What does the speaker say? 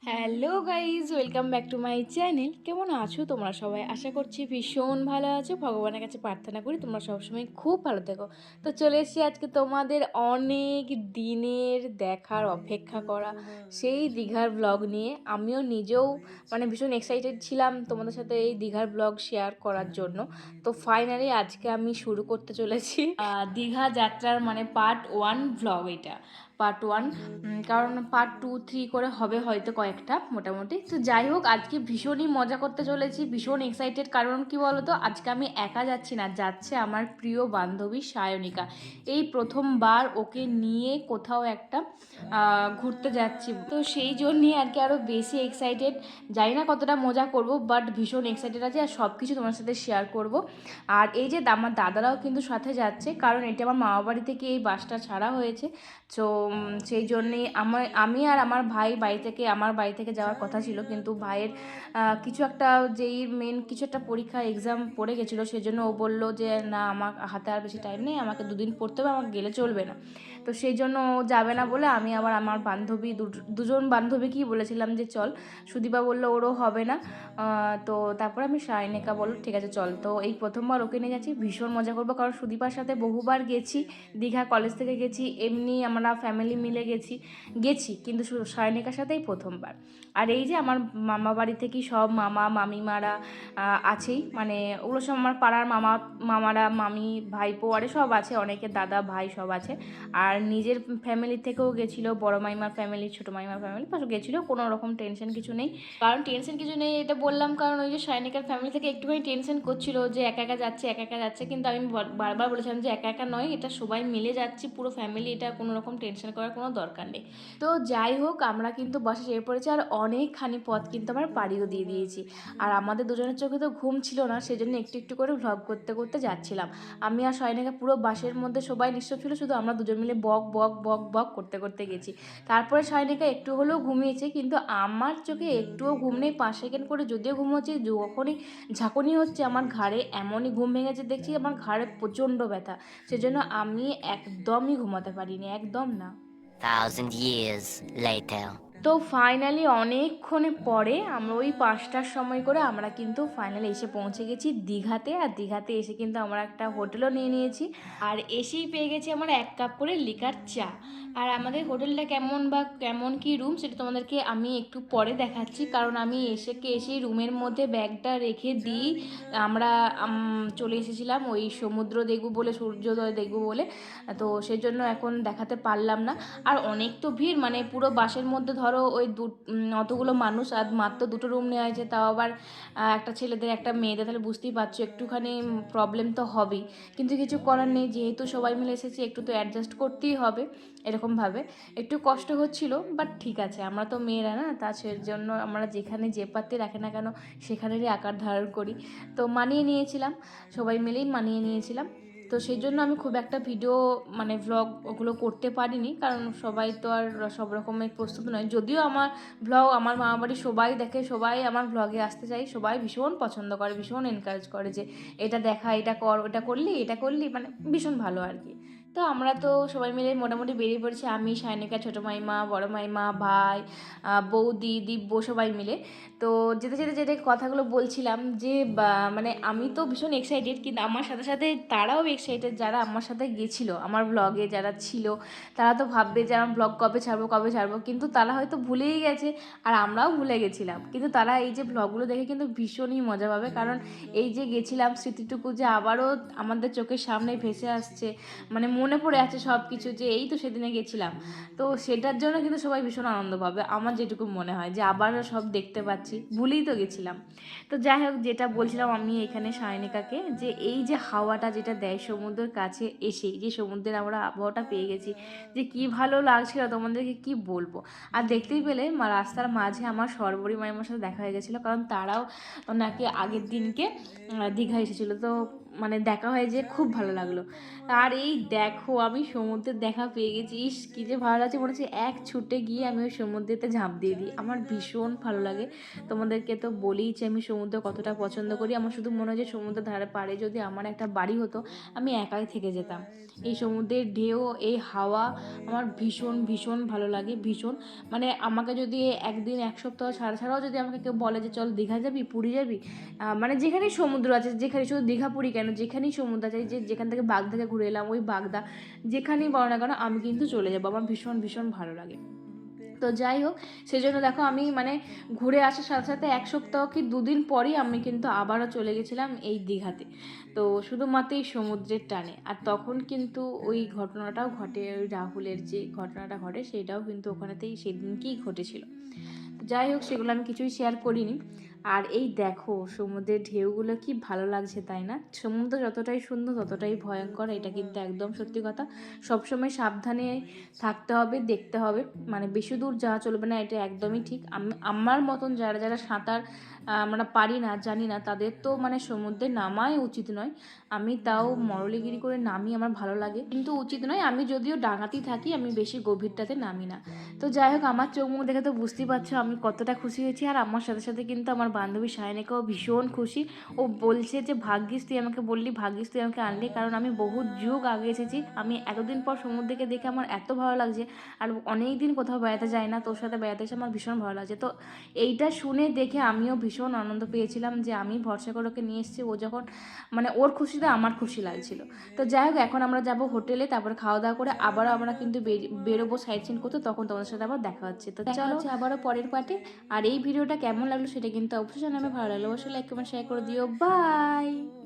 Hello guys, welcome back to my channel. কেমন আছো তোমরা সবাই? আশা করছি ভীষণ ভালো আছো। ভগবানের কাছে প্রার্থনা করি তোমরা সবসময় খুব ভালো থেকো। তো চলে এসেছি আজকে তোমাদের অনেক দিনের দেখার অপেক্ষা করা সেই দীঘার ব্লগ নিয়ে। আমিও নিজেও ভীষণ এক্সাইটেড ছিলাম তোমাদের সাথে এই দীঘার ব্লগ শেয়ার করার জন্য। তো ফাইনালি আজকে আমি শুরু করতে চলেছি দীঘা যাত্রার পার্ট 1 ব্লগ। এটা পার্ট 1, কারণ পার্ট 2, 3 করে হবে হয়তো কয়েকটা মোটামুটি। তো যাই হোক, আজকে ভীষণই মজা করতে চলেছি, ভীষণ এক্সাইটেড। কারণ কি বলতো, আজকে আমি একা যাচ্ছি না, যাচ্ছে আমার প্রিয় বান্ধবী সায়নিকা। এই প্রথমবার ওকে নিয়ে কোথাও একটা ঘুরতে যাচ্ছি, তো সেই জন্যই আর কি আরও বেশি এক্সাইটেড। জানি না কতটা মজা করব, বাট ভীষণ এক্সাইটেড আছে আর সব কিছু তোমার সাথে শেয়ার করব। আর এই যে আমার দাদারাও কিন্তু সাথে যাচ্ছে, কারণ এটা আমার মামা বাড়ি থেকে এই বাসটা ছাড়া হয়েছে। তো সেই জন্যেই আমি আর আমার ভাই আমার বাড়ি থেকে যাওয়ার কথা ছিল, কিন্তু ভাইয়ের কিছু একটা কিছু একটা পরীক্ষা এক্সাম পড়ে গেছিলো, সেজন্য ও বললো যে না, আমার হাতে আর বেশি টাইম নেই, আমাকে 2 দিন পড়তে হবে, আমাকে গেলে চলবে না। তো সেই জন্য ও যাবে না বলে আমি আবার আমার বান্ধবী দুজন বান্ধবীকেই বলেছিলাম যে চল। সুদীপা বললো ওরও হবে না। তো তারপর আমি সায়নিকা বললো ঠিক আছে চল। তো এই প্রথমবার ওকে নিয়ে যাচ্ছি, ভীষণ মজা করবো, কারণ সুদীপার সাথে বহুবার গেছি দীঘা, কলেজ থেকে গেছি, এমনি আমরা ফ্যামিলি মিলে গেছি কিন্তু সায়নিকার সাথেই প্রথমবার। আর এই যে আমার মামা বাড়ি থেকে সব মামা মামিমারা আছেই, ওগুলো সব আমার পাড়ার মামারা, মামি, ভাইপো আরে সব আছে, অনেকে দাদা ভাই সব আছে। আর নিজের ফ্যামিলি থেকেও গেছিলো, বড় মাইমার ফ্যামিলি, ছোটো মাইমার ফ্যামিলি, তো গেছিলো। কোনো রকম টেনশন কিছু নেই। কারণ টেনশন কিছু নেই এটা বললাম কারণ ওই যে সায়নিকার ফ্যামিলি থেকে একটুখানি টেনশন করছিল যে একা একা যাচ্ছে, একা একা যাচ্ছে, কিন্তু আমি বারবার বলেছিলাম যে একা একা নয়, এটা সবাই মিলে যাচ্ছি, পুরো ফ্যামিলি, এটা কোনো রকম টেনশন করার কোনো দরকার নেই। তো যাই হোক, আমরা কিন্তু বাসে চেপে পড়েছি আর অনেকখানি পথ কিন্তু আমরা পাড়িও দিয়ে দিয়েছি। আর আমাদের দুজনের চোখে তো ঘুম ছিল না, সেজন্য একটু একটু করে ভ্লগ করতে করতে যাচ্ছিলাম। আমি আর সায়নিকা পুরো বাসের মধ্যে সবাই নিশ্চয় ছিল, শুধু আমরা দুজন মিলে বক বক বক বক করতে করতে গেছি। তারপরে সায়নিকা একটু হলেও ঘুমিয়েছে, কিন্তু আমার চোখে একটুও ঘুম নেই। 5 সেকেন্ড করে যদিও ঘুম হচ্ছে, যখনই ঝাঁকুনি হচ্ছে আমার ঘাড়ে এমনই ঘুম ভেঙেছে, দেখছি আমার ঘাড়ে প্রচণ্ড ব্যথা। সেজন্য আমি একদমই ঘুমাতে পারিনি, একদম না। 1,000 years later. তো ফাইনালি অনেকক্ষণে পরে আমরা ওই 5টার সময় করে আমরা কিন্তু ফাইনালি এসে পৌঁছে গেছি দীঘাতে। আর দীঘাতে এসে কিন্তু আমরা একটা হোটেলও নিয়ে নিয়েছি, আর এসেই পেয়ে গেছি আমরা 1 কাপ করে লিকার চা। আর আমাদের হোটেলটা কেমন কি রুম, সেটা তোমাদেরকে আমি একটু পরে দেখাচ্ছি, কারণ আমি এসেই রুমের মধ্যে ব্যাগটা রেখে দিই আমরা চলে এসেছিলাম ওই সমুদ্র দেখব বলে, সূর্যোদয় দেখব বলে। তো সেই জন্য এখন দেখাতে পারলাম না। আর অনেক তো ভিড়, পুরো বাসের মধ্যে ধরো ওই অতগুলো মানুষ, আর মাত্র 2টো রুম নেওয়া হয়েছে, তাও আবার একটা ছেলেদের একটা মেয়েদের, তাহলে বুঝতেই পারছো একটুখানি প্রবলেম তো হবেই। কিন্তু কিছু করার নেই, যেহেতু সবাই মিলে এসেছি একটু তো অ্যাডজাস্ট করতেই হবে। এরকমভাবে একটু কষ্ট হচ্ছিল, বাট ঠিক আছে, আমরা তো মেয়েরা না, তা সেজন্য আমরা যেখানে যে পাত্রে রাখে না কেন সেখানেরই আকার ধারণ করি। তো মানিয়ে নিয়েছিলাম, সবাই মিলেই মানিয়ে নিয়েছিলাম। তো সেই জন্য আমি খুব একটা ভিডিও ভ্লগ ওগুলো করতে পারিনি, কারণ সবাই তো আর সব রকমের প্রস্তুত নয়। যদিও আমার ভ্লগ আমার মামা বাড়ি সবাই দেখে, সবাই আমার ভ্লগে আসতে চাই, সবাই ভীষণ পছন্দ করে, ভীষণ এনকারেজ করে যে এটা দেখা, এটা কর, ওটা করলি, এটা করলি, ভীষণ ভালো আর কি। তো আমরা তো সবাই মিলে মোটামুটি বেরিয়ে পড়েছি, আমি, সায়নিকা, ছোটো মাইমা, বড় মাইমা, ভাই, বৌদি, দিব্য, সবাই মিলে। তো যেতে যেতে যেতে কথাগুলো বলছিলাম যে আমি তো ভীষণ এক্সাইটেড, কিন্তু আমার সাথে সাথে তারাও এক্সাইটেড, যারা আমার সাথে গেছিলো, আমার ব্লগে যারা ছিল, তারা তো ভাববে যে আমার ব্লগ কবে ছাড়বো, কিন্তু তারা হয়তো ভুলেই গেছে, আর আমরাও ভুলে গেছিলাম, কিন্তু তারা এই যে ব্লগগুলো দেখে কিন্তু ভীষণই মজা পাবে, কারণ এই যে গেছিলাম স্মৃতিটুকু যে আবারও আমাদের চোখের সামনে ভেসে আসছে, মনে পড়ে আছে সব কিছু, যে এই তো সেদিনে গেছিলাম। তো সেটার জন্য কিন্তু সবাই ভীষণ আনন্দ পাবে, আমার যেটুকু মনে হয়, যে আবার সব দেখতে পাচ্ছি, ভুলেই তো গেছিলাম। তো যাই হোক, যেটা বলছিলাম আমি এখানে সায়নিকাকে, যে এই যে হাওয়াটা যেটা দেয় সমুদ্রের কাছে এসেই, যে সমুদ্রের আমরা আবহাওয়াটা পেয়ে গেছি, যে কি ভালো লাগছিল তোমাদেরকে কি বলবো। আর দেখতেই পেলে রাস্তার মাঝে আমার সর্বরী মাইমার সাথে দেখা হয়ে গেছিলো, কারণ তারাও নাকি আগের দিনকে দীঘা এসেছিলো। তো মানে দেখা হয় যে খুব ভালো লাগলো। আর এই দেখো আমি সমুদ্রের দেখা পেয়ে গেছি, ইস কী যে ভালো লাগছে, মনে হচ্ছে এক ছুটে গিয়ে আমি ওই সমুদ্রেতে ঝাঁপ দিয়ে দিই। আমার ভীষণ ভালো লাগে, তোমাদেরকে তো বলেইছি আমি সমুদ্র কতটা পছন্দ করি। আমার শুধু মনে হয় যে সমুদ্রের ধারে পাড়ে যদি আমার একটা বাড়ি হতো আমি একাই থেকে যেতাম। এই সমুদ্রের ঢেউ, এই হাওয়া আমার ভীষণ ভীষণ ভালো লাগে, ভীষণ। মানে আমাকে যদি একদিন এক সপ্তাহ ছাড়া ছাড়াও যদি আমাকে কেউ বলে যে চল দীঘা যাবি, পুরী যাবি, মানে যেখানেই সমুদ্র আছে, যেখানে শুধু দীঘা পুরী কেন, যেখানেই সমুদ্র আছে, যে যেখান থেকে বাগদাকে ঘুরে এলাম, ওই বাগদা যেখানেই বলো না কেন আমি কিন্তু চলে যাবো, আমার ভীষণ ভীষণ ভালো লাগে। তো যাই হোক, সেই জন্য দেখো আমি মানে ঘুরে আসার সাথে সাথে এক সপ্তাহ কি দুদিন পরই আমি কিন্তু আবারও চলে গেছিলাম এই দীঘাতে, তো শুধুমাত্র এই সমুদ্রের টানে। আর তখন কিন্তু ওই ঘটনাটাও ঘটে, ওই রাহুলের যে ঘটনাটা ঘটে সেটাও কিন্তু ওখানেতেই সেদিনকেই ঘটেছিল। যাই হোক, সেগুলো আমি কিছুই শেয়ার করিনি। আর এই দেখো সমুদ্রের ঢেউগুলো কি ভালো লাগছে, তাই না? সমুদ্র যতটাই সুন্দর ততটাই ভয়ঙ্কর, এটা কিন্তু একদম সত্যি কথা। সবসময় সাবধানে থাকতে হবে, দেখতে হবে, মানে বেশি দূর যাওয়া চলবে না, এটা একদমই ঠিক। আমার মতন যারা যারা সাঁতার আমরা পারি না, জানি না, তাদের তো মানে সমুদ্রে নামাই উচিত নয়। আমি তাও মরলিগিরি করে নামি, আমার ভালো লাগে, কিন্তু উচিত নয়। আমি যদিও ডাঙাতেই থাকি, আমি বেশি গভীরটাতে নামি না। তো যাই হোক, আমার চোখ মুখ দেখে তো বুঝতেই পারছো আমি কতটা খুশি হয়েছি। আর আমার সাথে সাথে কিন্তু আমার বান্ধবী সায়নিকাও ভীষণ খুশি। ও বলছে যে ভাগ্যিস তুই আমাকে বললি, ভাগ্যিস তুই আমাকে আনলি, কারণ আমি বহু যুগ আগে এসেছি, আমি এতদিন পর সমুদ্রকে দেখে আমার এত ভালো লাগছে। আর অনেক দিন কোথাও বেড়াতে যাই না, তোর সাথে বেড়াতে এসে আমার ভীষণ ভালো লাগছে। তো এইটা শুনে দেখে আমিও ভীষণ আনন্দ পেয়েছিলাম যে আমি ভরসা করে ওকে নিয়ে এসেছি, ও যখন মানে ওর খুশিতে আমার খুশি লাগছিল। তো যাই হোক, এখন আমরা যাব হোটেলে, তারপরে খাওয়া দাওয়া করে আবারও আমরা কিন্তু বেরোবো সাইড সিন করতে, তখন তোমাদের সাথে আবার দেখা হচ্ছে। তো চলো হচ্ছে আবারও পরের পার্টে। আর এই ভিডিওটা কেমন লাগলো সেটা কিন্তু অবশ্যই জানাবে, ভালো লাগলো অবশ্যই লাইক কমেন্ট শেয়ার করে দিও। বাই।